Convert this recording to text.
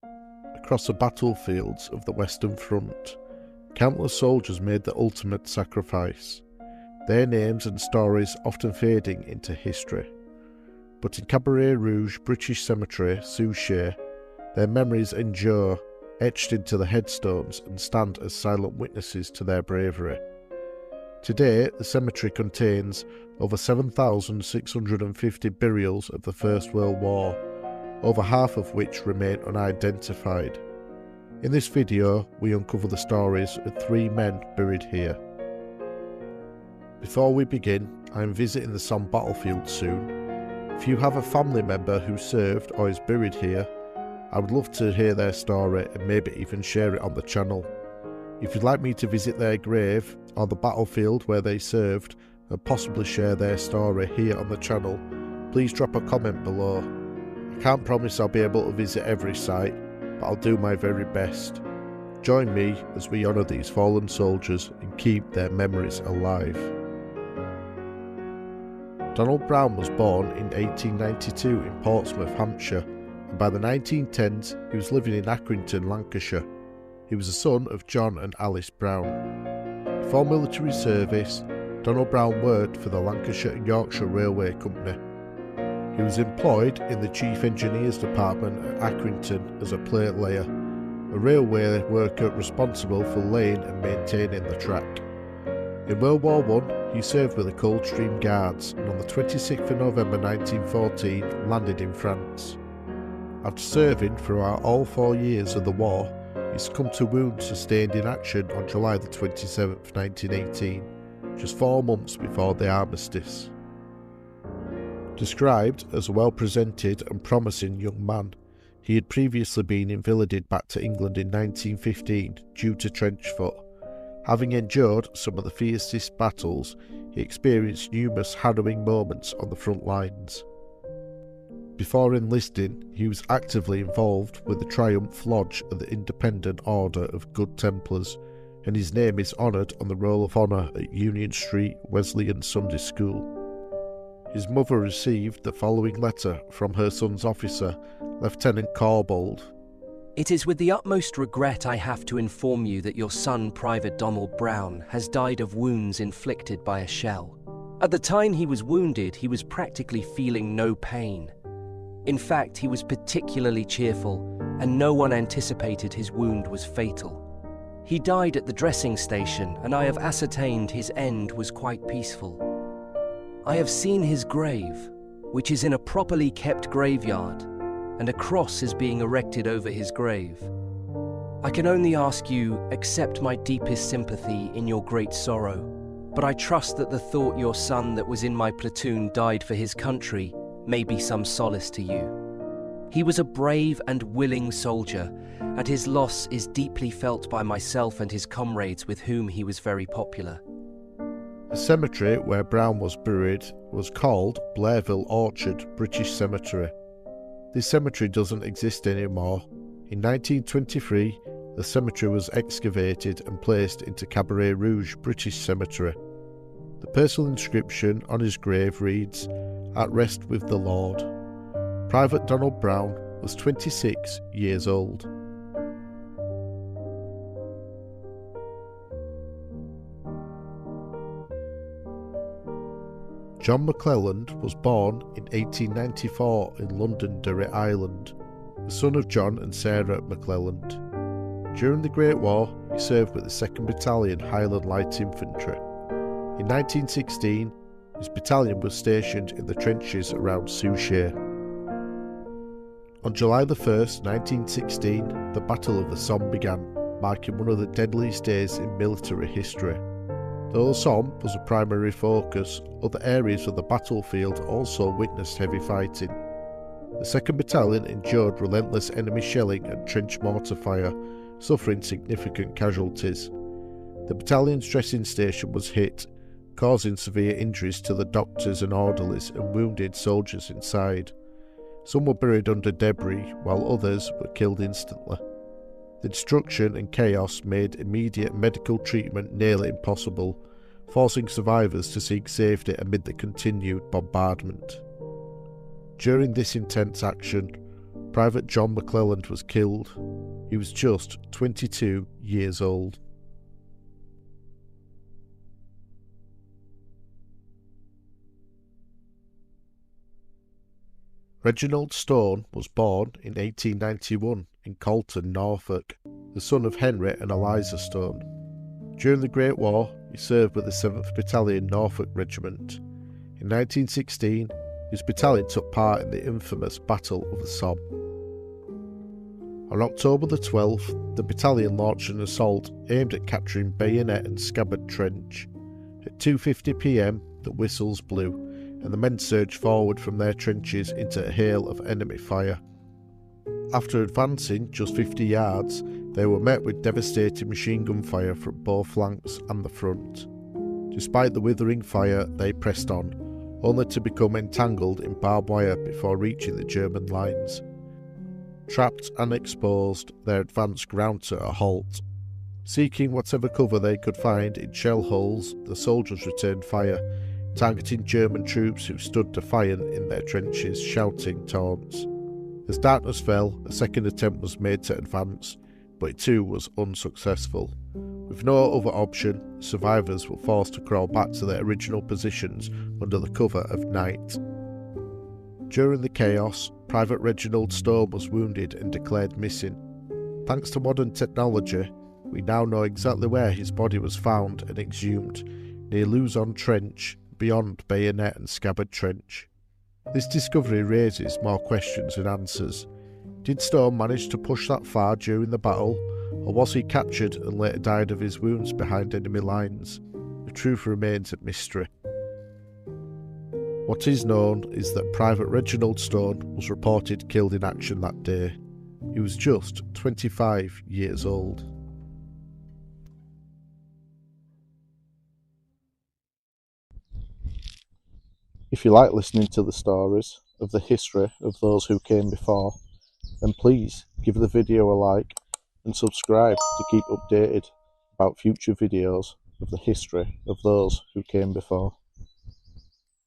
Across the battlefields of the Western Front, countless soldiers made the ultimate sacrifice, their names and stories often fading into history. But in Cabaret-Rouge British Cemetery, Souchez, their memories endure, etched into the headstones, and stand as silent witnesses to their bravery. Today, the cemetery contains over 7,650 burials of the First World War, over half of which remain unidentified. In this video, we uncover the stories of 3 men buried here. Before we begin, I am visiting the Somme battlefield soon. If you have a family member who served or is buried here, I would love to hear their story and maybe even share it on the channel. If you'd like me to visit their grave or the battlefield where they served and possibly share their story here on the channel, please drop a comment below. I can't promise I'll be able to visit every site, but I'll do my very best. Join me as we honour these fallen soldiers and keep their memories alive. Donald Brown was born in 1892 in Portsmouth, Hampshire, and by the 1910s he was living in Accrington, Lancashire. He was the son of John and Alice Brown. Before military service, Donald Brown worked for the Lancashire and Yorkshire Railway Company. He was employed in the Chief Engineer's Department at Accrington as a plate layer, a railway worker responsible for laying and maintaining the track. In World War I, he served with the Coldstream Guards and on the 26th of November 1914 landed in France. After serving throughout all 4 years of the war, he succumbed to wounds sustained in action on July the 27th, 1918, just 4 months before the armistice. Described as a well-presented and promising young man, he had previously been invalided back to England in 1915 due to trench foot. Having endured some of the fiercest battles, he experienced numerous harrowing moments on the front lines. Before enlisting, he was actively involved with the Triumph Lodge of the Independent Order of Good Templars, and his name is honoured on the Roll of Honour at Union Street Wesleyan Sunday School. His mother received the following letter from her son's officer, Lieutenant Corbould. It is with the utmost regret I have to inform you that your son, Private Donald Brown, has died of wounds inflicted by a shell. At the time he was wounded, he was practically feeling no pain. In fact, he was particularly cheerful, and no one anticipated his wound was fatal. He died at the dressing station, and I have ascertained his end was quite peaceful. I have seen his grave, which is in a properly kept graveyard, and a cross is being erected over his grave. I can only ask you, accept my deepest sympathy in your great sorrow, but I trust that the thought your son that was in my platoon died for his country may be some solace to you. He was a brave and willing soldier, and his loss is deeply felt by myself and his comrades with whom he was very popular. The cemetery where Brown was buried was called Blairville Orchard British Cemetery. This cemetery doesn't exist anymore. In 1923, the cemetery was excavated and placed into Cabaret-Rouge British Cemetery. The personal inscription on his grave reads, "At rest with the Lord." Private Donald Brown was 26 years old. John McClelland was born in 1894 in Londonderry, Ireland, the son of John and Sarah McClelland. During the Great War, he served with the 2nd Battalion Highland Light Infantry. In 1916, his battalion was stationed in the trenches around Souchez. On July 1st, 1916, the Battle of the Somme began, marking one of the deadliest days in military history. Though Somme was a primary focus, other areas of the battlefield also witnessed heavy fighting. The 2nd Battalion endured relentless enemy shelling and trench mortar fire, suffering significant casualties. The battalion's dressing station was hit, causing severe injuries to the doctors and orderlies and wounded soldiers inside. Some were buried under debris, while others were killed instantly. The destruction and chaos made immediate medical treatment nearly impossible, forcing survivors to seek safety amid the continued bombardment. During this intense action, Private John McClelland was killed. He was just 22 years old. Reginald Stone was born in 1891 in Colton, Norfolk, the son of Henry and Eliza Stone. During the Great War, he served with the 7th Battalion Norfolk Regiment. In 1916, his battalion took part in the infamous Battle of the Somme. On October the 12th, the battalion launched an assault aimed at capturing Bayonet and Scabbard Trench. At 2:50 p.m, the whistles blew, and the men surged forward from their trenches into a hail of enemy fire. After advancing just 50 yards, they were met with devastating machine gun fire from both flanks and the front. Despite the withering fire, they pressed on, only to become entangled in barbed wire before reaching the German lines. Trapped and exposed, their advance ground to a halt. Seeking whatever cover they could find in shell holes, the soldiers returned fire, targeting German troops who stood defiant in their trenches, shouting taunts. As darkness fell, a second attempt was made to advance, but it too was unsuccessful. With no other option, survivors were forced to crawl back to their original positions under the cover of night. During the chaos, Private Reginald Stone was wounded and declared missing. Thanks to modern technology, we now know exactly where his body was found and exhumed, near Luzon Trench, beyond Bayonet and Scabbard Trench. This discovery raises more questions than answers. Did Stone manage to push that far during the battle, or was he captured and later died of his wounds behind enemy lines? The truth remains a mystery. What is known is that Private Reginald Stone was reported killed in action that day. He was just 25 years old. If you like listening to the stories of the history of those who came before, then please give the video a like and subscribe to keep updated about future videos of the history of those who came before.